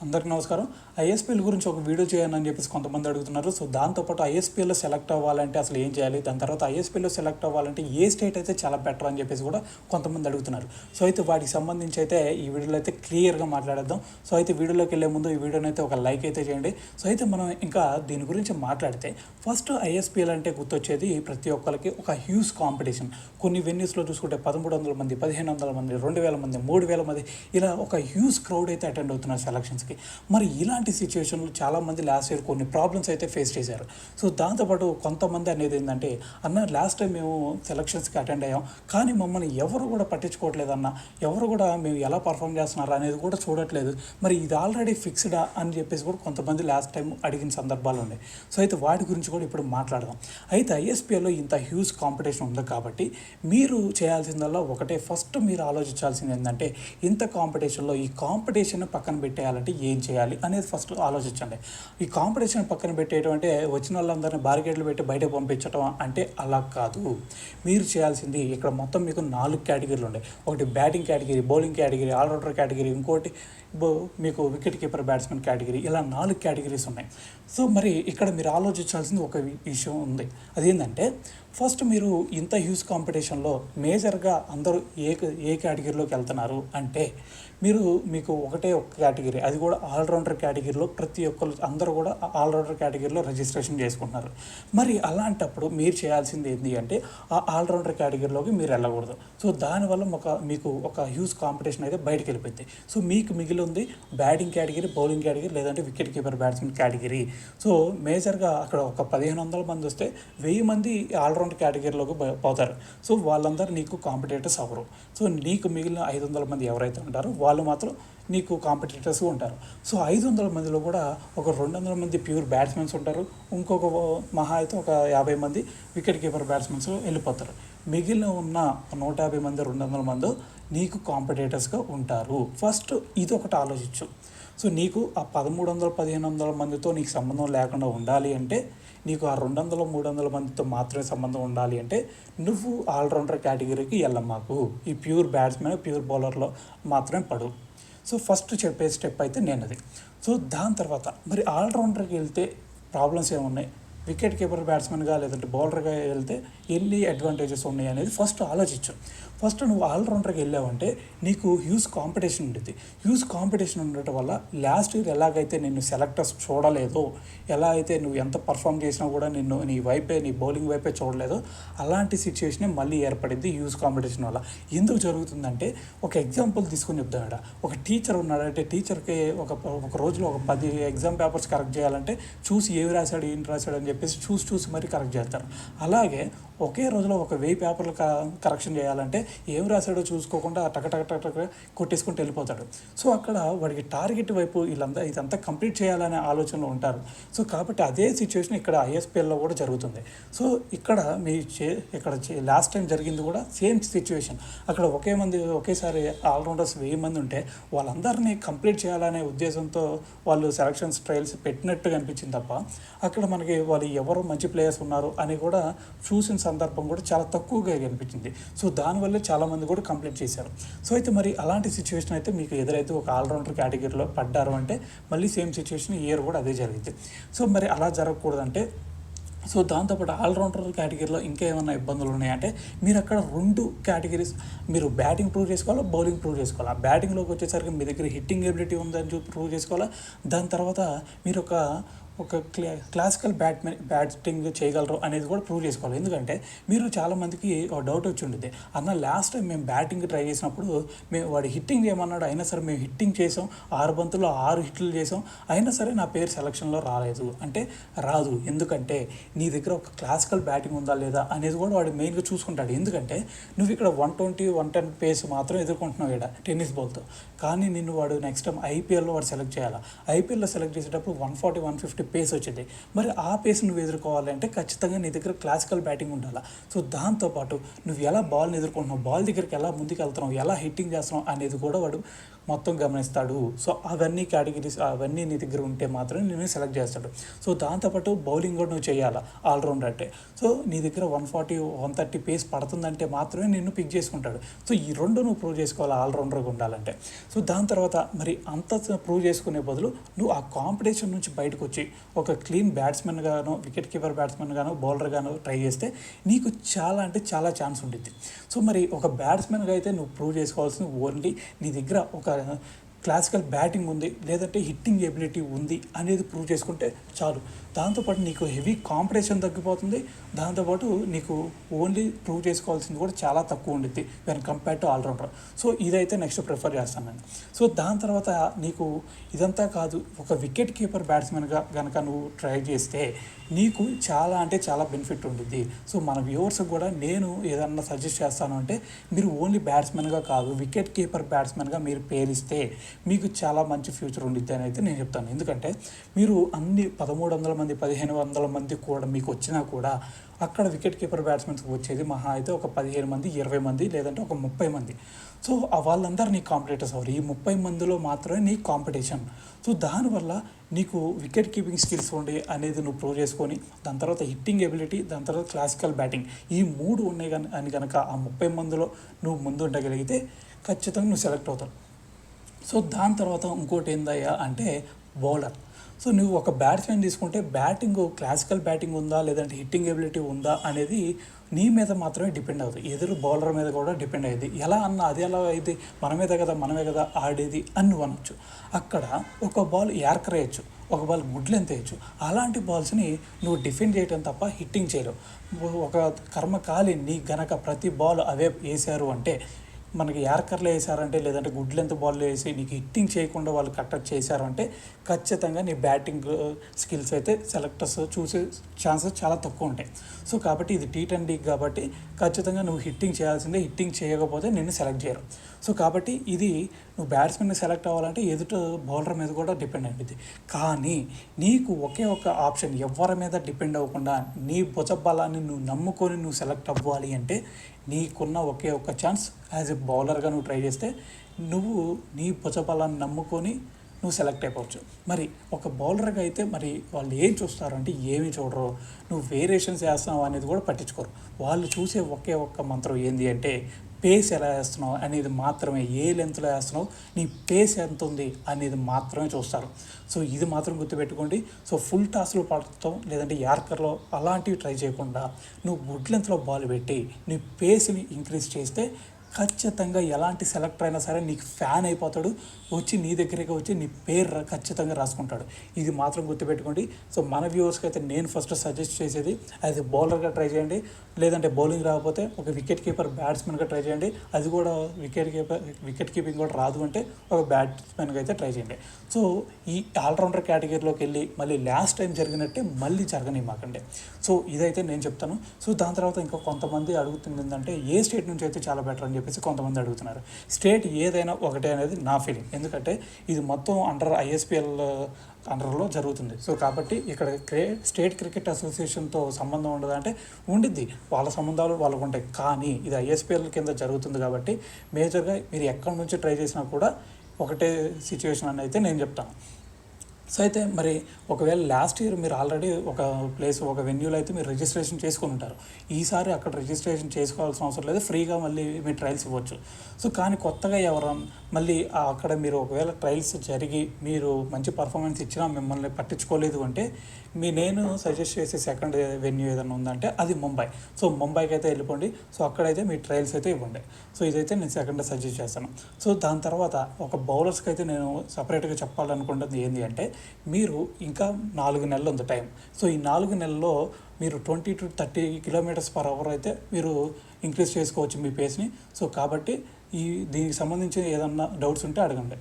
అందరికీ నమస్కారం. ఐఎస్పీఎల్ గురించి ఒక వీడియో చేయాలని చెప్పేసి కొంతమంది అడుగుతున్నారు. సో దాంతోపాటు ఐఎస్పీఎల్లో సెలెక్ట్ అవ్వాలంటే అసలు ఏం చేయాలి, దాని తర్వాత ఐఎస్పీఎల్లో సెలెక్ట్ అవ్వాలంటే ఏ స్టేట్ అయితే చాలా బెటర్ అని చెప్పేసి కూడా కొంతమంది అడుగుతున్నారు. సో అయితే వాటికి సంబంధించి అయితే ఈ వీడియోలో అయితే క్లియర్గా మాట్లాడేద్దాం. సో అయితే వీడియోలోకి వెళ్ళే ముందు ఈ వీడియోని అయితే ఒక లైక్ అయితే చేయండి. సో అయితే మనం ఇంకా దీని గురించి మాట్లాడితే ఫస్ట్ ఐఎస్పీఎల్ అంటే గుర్తొచ్చేది ప్రతి ఒక్కరికి ఒక హ్యూజ్ కాంపిటీషన్. కొన్ని వెన్యూస్లో చూసుకుంటే 1300 మంది, 1500 మంది, 2000 మంది, 3000 మంది, ఇలా ఒక హ్యూజ్ క్రౌడ్ అయితే అటెండ్ అవుతున్నారు సెలక్షన్స్కి. మరి ఇలాంటి సిచ్యువేషన్లో చాలామంది లాస్ట్ ఇయర్ కొన్ని ప్రాబ్లమ్స్ అయితే ఫేస్ చేశారు. సో దాంతోపాటు కొంతమంది అనేది ఏంటంటే, అన్న లాస్ట్ టైం మేము సెలక్షన్స్కి అటెండ్ అయ్యాం, కానీ మమ్మల్ని ఎవరు కూడా పట్టించుకోవట్లేదన్న, ఎవరు కూడా మేము ఎలా పర్ఫామ్ చేస్తున్నారు అనేది కూడా చూడట్లేదు, మరి ఇది ఆల్రెడీ ఫిక్స్డా అని చెప్పేసి కూడా కొంతమంది లాస్ట్ టైం అడిగిన సందర్భాలు ఉన్నాయి. సో అయితే వాటి గురించి కూడా ఇప్పుడు మాట్లాడదాం. అయితే ఐఎస్పీఎల్లో ఇంత హ్యూజ్ కాంపిటీషన్ ఉంది కాబట్టి మీరు చేయాల్సిందల్లా ఒకటే, ఫస్ట్ మీరు ఆలోచించాల్సింది ఏంటంటే, ఇంత కాంపిటీషన్లో ఈ కాంపిటీషన్ పక్కన పెట్టేయాలంటే ఏం చేయాలి అనేది ఫస్ట్ ఆలోచించండి. ఈ కాంపిటీషన్ పక్కన పెట్టేయడం అంటే వచ్చిన వాళ్ళందరినీ బారికేడ్లు పెట్టి బయటకు పంపించడం అంటే అలా కాదు. మీరు చేయాల్సింది ఇక్కడ మొత్తం మీకు 4 కేటగిరీలు ఉన్నాయి. ఒకటి batting category, bowling category, allrounder category, ఇంకోటి మీకు వికెట్ కీపర్ బ్యాట్స్మెన్ కేటగిరీ, ఇలా 4 కేటగిరీస్ ఉన్నాయి. సో మరి ఇక్కడ మీరు ఆలోచించాల్సింది ఒక విషయం ఉంది. అదేంటంటే, ఫస్ట్ మీరు ఇంత హ్యూజ్ కాంపిటీషన్లో మేజర్గా అందరూ ఏ కేటగిరీలోకి వెళ్తున్నారు అంటే, మీకు ఒకటే ఒక కేటగిరీ, అది కూడా ఆల్రౌండర్ కేటగిరీలో ప్రతి ఒక్కరు అందరూ కూడా ఆల్రౌండర్ కేటగిరీలో రిజిస్ట్రేషన్ చేసుకుంటున్నారు. మరి అలాంటప్పుడు మీరు చేయాల్సింది ఏంటి అంటే, ఆ ఆల్రౌండర్ కేటగిరీలోకి మీరు వెళ్ళకూడదు. సో దానివల్ల మీకు ఒక హ్యూజ్ కాంపిటీషన్ అయితే బయటకు వెళ్ళిపోయింది. సో మీకు మిగిలి ఉంది బ్యాటింగ్ కేటగిరీ, బౌలింగ్ కేటగిరీ, లేదంటే wicket keeper batsmen category. So మేజర్గా అక్కడ ఒక 1500 మంది వస్తే 1000 మంది ఆల్రౌండర్ కేటగిరీలోకి పోతారు. సో వాళ్ళందరూ నీకు కాంపిటేటర్స్ అవ్వరు. సో నీకు మిగిలిన 500 మంది ఎవరైతే ఉంటారో వాళ్ళు మాత్రం నీకు కాంపిటేటర్స్ ఉంటారు. సో 500 మందిలో కూడా ఒక 200 మంది ప్యూర్ బ్యాట్స్మెన్స్ ఉంటారు, ఇంకొక మహా అయితే ఒక 50 మంది వికెట్ కీపర్ బ్యాట్స్మెన్స్ వెళ్ళిపోతారు. మిగిలిన ఉన్న 150 మంది, 200 మంది నీకు కాంపిటేటర్స్గా ఉంటారు. ఫస్ట్ ఇది ఒకటి ఆలోచించు. సో నీకు ఆ 1300, 1500 మందితో నీకు సంబంధం లేకుండా ఉండాలి అంటే, నీకు ఆ 200, 300 మందితో మాత్రమే సంబంధం ఉండాలి అంటే, నువ్వు ఆల్రౌండర్ కేటగిరీకి వెళ్ళమాకు. ఈ ప్యూర్ బ్యాట్స్మెన్, ప్యూర్ బౌలర్లో మాత్రమే పడు. సో ఫస్ట్ చెప్పే స్టెప్ అయితే నేను అది. సో దాని తర్వాత మరి ఆల్రౌండర్కి వెళ్తే ప్రాబ్లమ్స్ ఏమున్నాయి, వికెట్ కీపర్ బ్యాట్స్మెన్గా లేదంటే బౌలర్గా వెళ్తే ఎన్ని అడ్వాంటేజెస్ ఉన్నాయి అనేది ఫస్ట్ ఆలోచించు. ఫస్ట్ నువ్వు ఆల్రౌండర్కి వెళ్ళావంటే నీకు హ్యూజ్ కాంపిటీషన్ ఉంటుంది. హ్యూజ్ కాంపిటీషన్ ఉండటం వల్ల లాస్ట్ ఇయర్ ఎలాగైతే నిన్ను సెలెక్టర్స్ చూడలేదో, ఎలా అయితే నువ్వు ఎంత పర్ఫామ్ చేసినా కూడా నిన్ను నీ బౌలింగ్ వైపే చూడలేదో, అలాంటి సిచ్యువేషనే మళ్ళీ ఏర్పడింది హ్యూజ్ కాంపిటీషన్ వల్ల. ఎందుకు జరుగుతుందంటే, ఒక ఎగ్జాంపుల్ తీసుకొని చెప్తాడు. ఒక టీచర్ ఉన్నాడంటే, టీచర్కి ఒక రోజులో ఒక 10 ఎగ్జామ్ పేపర్స్ కరెక్ట్ చేయాలంటే చూసి ఏమి రాశాడు, ఏం రాశాడు అని చెప్పేసి చూసి మరీ కరెక్ట్ చేస్తారు. అలాగే ఒకే రోజులో ఒక 1000 పేపర్లు కరెక్షన్ చేయాలంటే ఏం రాశాడో చూసుకోకుండా టక కొట్టేసుకుంటూ వెళ్ళిపోతాడు. సో అక్కడ వాడికి టార్గెట్ వైపు ఇదంతా కంప్లీట్ చేయాలనే ఆలోచనలో ఉంటారు. సో కాబట్టి అదే సిచ్యువేషన్ ఇక్కడ ఐఎస్పీఎల్లో కూడా జరుగుతుంది. సో ఇక్కడ లాస్ట్ టైం జరిగింది కూడా సేమ్ సిచ్యువేషన్. అక్కడ ఒకేసారి ఆల్రౌండర్స్ 1000 మంది ఉంటే వాళ్ళందరినీ కంప్లీట్ చేయాలనే ఉద్దేశంతో వాళ్ళు సెలక్షన్స్ ట్రయల్స్ పెట్టినట్టుగా అనిపించింది తప్ప, అక్కడ మనకి వాళ్ళు ఎవరు మంచి ప్లేయర్స్ ఉన్నారు అని కూడా చూసిన సందర్భం కూడా చాలా తక్కువగా కనిపించింది. సో దానివల్ల చాలామంది కూడా కంప్లీట్ చేశారు. సో అయితే మరి అలాంటి సిచ్యువేషన్ అయితే మీకు ఎదురైతే ఒక ఆల్రౌండర్ కేటగిరీలో పడ్డారు అంటే మళ్ళీ సేమ్ సిచ్యువేషన్ ఇయర్ కూడా అదే జరిగింది. సో మరి అలా జరగకూడదంటే, సో దాంతోపాటు ఆల్రౌండర్ కేటగిరీలో ఇంకా ఏమైనా ఇబ్బందులు ఉన్నాయంటే, మీరు అక్కడ 2 కేటగిరీస్, మీరు బ్యాటింగ్ ప్రూవ్ చేసుకోవాలా, బౌలింగ్ ప్రూవ్ చేసుకోవాలా. బ్యాటింగ్లోకి వచ్చేసరికి మీ దగ్గర హిట్టింగ్ ఎబిలిటీ ఉందని ప్రూవ్ చేసుకోవాలా. దాని తర్వాత మీరు ఒక క్లాసికల్ బ్యాటింగ్ చేయగలరు అనేది కూడా ప్రూవ్ చేసుకోవాలి. ఎందుకంటే మీరు చాలామందికి ఒక డౌట్ వచ్చి ఉండేది, అన్న లాస్ట్ టైం మేము బ్యాటింగ్ ట్రై చేసినప్పుడు వాడు హిట్టింగ్ చేయమన్నాడు, అయినా సరే మేము హిట్టింగ్ చేసాం, 6 బంతుల్లో 6 హిట్లు చేసాం, అయినా సరే నా పేరు సెలక్షన్లో రాలేదు అంటే రాదు. ఎందుకంటే నీ దగ్గర ఒక క్లాసికల్ బ్యాటింగ్ ఉందా లేదా అనేది కూడా వాడు మెయిన్గా చూసుకుంటాడు. ఎందుకంటే నువ్వు ఇక్కడ 120, 110 పేస్ మాత్రం ఎదుర్కొంటున్నావు ఇక్కడ టెన్నిస్ బాల్తో. కానీ నిన్ను వాడు నెక్స్ట్ టైం ఐపీఎల్లో వాడు సెలెక్ట్ చేయాలి. ఐపీఎల్లో సెలెక్ట్ చేసేటప్పుడు 140, 150 పేస్ వచ్చింది. మరి ఆ పేస్ నువ్వు ఎదుర్కోవాలంటే ఖచ్చితంగా నీ దగ్గర క్లాసికల్ బ్యాటింగ్ ఉండాలి. సో దాంతోపాటు నువ్వు ఎలా బాల్ని ఎదుర్కొంటున్నావు, బాల్ దగ్గరికి ఎలా ముందుకు వెళ్తున్నావు, ఎలా హిట్టింగ్ చేస్తున్నావు అనేది కూడా వాడు మొత్తం గమనిస్తాడు. సో అవన్నీ కేటగిరీస్ అవన్నీ నీ దగ్గర ఉంటే మాత్రమే నేను సెలెక్ట్ చేస్తాడు. సో దాంతోపాటు బౌలింగ్ కూడా నువ్వు చేయాలా ఆల్రౌండర్ అంటే. సో నీ దగ్గర 140 130 పేస్ పడుతుందంటే మాత్రమే నిన్ను పిక్ చేసుకుంటాడు. సో ఈ రెండు నువ్వు ప్రూవ్ చేసుకోవాలి ఆల్రౌండర్గా ఉండాలంటే. సో దాని తర్వాత మరి అంత ప్రూవ్ చేసుకునే బదులు నువ్వు ఆ కాంపిటీషన్ నుంచి బయటకు వచ్చి ఒక క్లీన్ బ్యాట్స్మెన్ గాను, వికెట్ కీపర్ బ్యాట్స్మెన్ గాను, బౌలర్ గాను ట్రై చేస్తే నీకు చాలా అంటే చాలా ఛాన్స్ ఉంటుంది. సో మరి ఒక బ్యాట్స్మెన్గా అయితే నువ్వు ప్రూవ్ చేసుకోవాల్సింది ఓన్లీ నీ దగ్గర ఒక క్లాసికల్ బ్యాటింగ్ ఉంది, లేదంటే హిట్టింగ్ ఎబిలిటీ ఉంది అనేది ప్రూవ్ చేసుకుంటే చాలు. దాంతోపాటు నీకు హెవీ కాంపిటీషన్ తగ్గిపోతుంది. దాంతోపాటు నీకు ఓన్లీ ప్రూవ్ చేసుకోవాల్సింది కూడా చాలా తక్కువ ఉండిద్ది when compare to allrounder. So ఇదైతే నెక్స్ట్ ప్రిఫర్ చేస్తాను నేను. సో దాని తర్వాత నీకు ఇదంతా కాదు, ఒక వికెట్ కీపర్ బ్యాట్స్మెన్గా కనుక నువ్వు ట్రై చేస్తే నీకు చాలా అంటే చాలా బెనిఫిట్ ఉండిద్ది. సో మన వ్యూవర్స్కి కూడా నేను ఏదన్నా సజెస్ట్ చేస్తాను అంటే మీరు ఓన్లీ బ్యాట్స్మెన్గా కాదు, వికెట్ కీపర్ బ్యాట్స్మెన్గా మీరు పేరిస్తే మీకు చాలా మంచి ఫ్యూచర్ ఉండిద్ది అని అయితే నేను చెప్తాను. ఎందుకంటే మీరు అన్ని 1300 మంది 1500 మంది కూడా మీకు వచ్చినా కూడా అక్కడ వికెట్ కీపర్ బ్యాట్స్మెన్స్కి వచ్చేది మహా అయితే ఒక 15 మంది 20 మంది లేదంటే ఒక 30 మంది. సో వాళ్ళందరూ నీ కాంపిటేటర్స్ అవ్వరు. ఈ 30 మందిలో మాత్రమే నీ కాంపిటీషన్. సో దానివల్ల నీకు వికెట్ కీపింగ్ స్కిల్స్ ఉండి అనేది నువ్వు ప్రూవ్ చేసుకొని, దాని తర్వాత హిట్టింగ్ ఎబిలిటీ, దాని తర్వాత క్లాసికల్ బ్యాటింగ్, ఈ 3 ఉన్నాయి అని కనుక ఆ 30 మందిలో నువ్వు ముందు ఉండగలిగితే ఖచ్చితంగా నువ్వు సెలెక్ట్ అవుతావు. సో దాని తర్వాత ఇంకోటి ఏందయ్యా అంటే బౌలర్. సో నువ్వు ఒక బ్యాట్స్మెన్ తీసుకుంటే బ్యాటింగ్ క్లాసికల్ బ్యాటింగ్ ఉందా లేదంటే హిట్టింగ్ ఎబిలిటీ ఉందా అనేది నీ మీద మాత్రమే డిపెండ్ అవుతుంది. ఎదురు బౌలర్ మీద కూడా డిపెండ్ అయ్యేది. ఎలా అన్న అది ఎలా అయితే మనమే కదా ఆడేది అని నువ్వు అనొచ్చు. అక్కడ ఒక బాల్ యార్కర్ వేయచ్చు, ఒక బాల్ గుడ్ లెంత్ వేయచ్చు. అలాంటి బాల్స్ని నువ్వు డిఫెండ్ చేయడం తప్ప హిట్టింగ్ చేయలేవు. ఒక కర్మకాలి నీ గనక ప్రతి బాల్ అవే వేశారు అంటే, మనకి యార్కర్లు వేసారంటే లేదంటే గుడ్ లెంత్ బాల్ వేసి నీకు హిట్టింగ్ చేయకుండా వాళ్ళు కట్టడి చేశారంటే ఖచ్చితంగా నీ బ్యాటింగ్ స్కిల్స్ అయితే సెలెక్టర్స్ చూసే ఛాన్సెస్ చాలా తక్కువ ఉంటాయి. సో కాబట్టి ఇది T10 లీగ్ కాబట్టి ఖచ్చితంగా నువ్వు హిట్టింగ్ చేయాల్సిందే. హిట్టింగ్ చేయకపోతే నిన్ను సెలెక్ట్ చేయరు. సో కాబట్టి ఇది నువ్వు బ్యాట్స్మెన్ సెలెక్ట్ అవ్వాలంటే ఎదుట బౌలర్ మీద కూడా డిపెండ్ అయింది. కానీ నీకు ఒకే ఒక ఆప్షన్, ఎవరి మీద డిపెండ్ అవ్వకుండా నీ భుజబలాన్ని నువ్వు నమ్ముకొని నువ్వు సెలెక్ట్ అవ్వాలి అంటే నీకున్న ఒకే ఒక ఛాన్స్ యాజ్ ఎ బౌలర్గా నువ్వు ట్రై చేస్తే నువ్వు నీ భుజబలాన్ని నమ్ముకొని నువ్వు సెలెక్ట్ అయిపోవచ్చు. మరి ఒక బౌలర్గా అయితే మరి వాళ్ళు ఏం చూస్తారు అంటే ఏమీ చూడరు. నువ్వు వేరియేషన్స్ వేస్తున్నావు అనేది కూడా పట్టించుకోరు. వాళ్ళు చూసే ఒకే ఒక్క మంత్రం ఏంది అంటే పేస్ ఎలా వేస్తున్నావు అనేది మాత్రమే, ఏ లెంత్లో వేస్తున్నావు, నీ పేస్ ఎంత ఉంది అనేది మాత్రమే చూస్తారు. సో ఇది మాత్రం గుర్తుపెట్టుకోండి. సో ఫుల్ టాస్లో పడతాం లేదంటే యార్కర్లో అలాంటివి ట్రై చేయకుండా నువ్వు గుడ్ లెంత్లో బాల్ పెట్టి నీ పేస్ని ఇంక్రీజ్ చేస్తే ఖచ్చితంగా ఎలాంటి సెలెక్టర్ అయినా సరే నీకు ఫ్యాన్ అయిపోతాడు. వచ్చి నీ దగ్గరికి వచ్చి నీ పేరు ఖచ్చితంగా రాసుకుంటాడు. ఇది మాత్రం గుర్తుపెట్టుకోండి. సో మన వ్యూవర్స్కి అయితే నేను ఫస్ట్ సజెస్ట్ చేసేది యాజ్ ఎ బౌలర్గా ట్రై చేయండి. లేదంటే బౌలింగ్ రాకపోతే ఒక వికెట్ కీపర్ బ్యాట్స్మెన్గా ట్రై చేయండి. అది కూడా వికెట్ కీపింగ్ కూడా రాదు అంటే ఒక బ్యాట్స్మెన్గా అయితే ట్రై చేయండి. సో ఈ ఆల్రౌండర్ కేటగిరీలోకి వెళ్ళి మళ్ళీ లాస్ట్ టైం జరిగినట్టే మళ్ళీ జరగనివ్వకండి. సో ఇదైతే నేను చెప్తాను. సో దాని తర్వాత ఇంకా కొంతమంది అడుగుతుంది ఏంటంటే ఏ స్టేట్ నుంచి అయితే చాలా బెటర్ అని చెప్పేసి కొంతమంది అడుగుతున్నారు. స్టేట్ ఏదైనా ఒకటే అనేది నా ఫీలింగ్. ఎందుకంటే ఇది మొత్తం అండర్ ISPL అండర్లో జరుగుతుంది. సో కాబట్టి ఇక్కడ స్టేట్ క్రికెట్ అసోసియేషన్తో సంబంధం ఉండదంటే ఉండిద్ది, వాళ్ళ సంబంధాలు వాళ్ళకు ఉంటాయి. కానీ ఇది ISPL కింద జరుగుతుంది కాబట్టి మేజర్గా మీరు ఎక్కడి నుంచి ట్రై చేసినా కూడా ఒకటే సిచ్యువేషన్ అని అయితే నేను చెప్తాను. సో అయితే మరి ఒకవేళ లాస్ట్ ఇయర్ మీరు ఆల్రెడీ ఒక ప్లేస్ ఒక వెన్యూలో అయితే మీరు రిజిస్ట్రేషన్ చేసుకుని ఉంటారు. ఈసారి అక్కడ రిజిస్ట్రేషన్ చేసుకోవాల్సిన అవసరం లేదు, ఫ్రీగా మళ్ళీ మీరు ట్రయల్స్ ఇవ్వచ్చు. సో కానీ కొత్తగా మళ్ళీ అక్కడ మీరు ఒకవేళ ట్రయల్స్ జరిగి మీరు మంచి పర్ఫార్మెన్స్ ఇచ్చినా మిమ్మల్ని పట్టించుకోలేదు అంటే నేను సజెస్ట్ చేసే సెకండ్ వెన్యూ ఏదైనా ఉందంటే అది ముంబై. సో ముంబైకి అయితే వెళ్ళిపోండి. సో అక్కడైతే మీ ట్రయల్స్ అయితే ఇవ్వండి. సో ఇదైతే నేను సెకండ్ సజెస్ట్ చేస్తాను. సో దాని తర్వాత ఒక బౌలర్స్కి అయితే నేను సపరేట్గా చెప్పాలనుకుంటుంది ఏంటి అంటే మీరు ఇంకా 4 నెలలు ఉంది టైం. సో ఈ 4 నెలల్లో మీరు 20 to 30 km/h అయితే మీరు ఇంక్రీజ్ చేసుకోవచ్చు మీ పేస్ని. సో కాబట్టి దీనికి సంబంధించి ఏదన్నా డౌట్స్ ఉంటే అడగండి.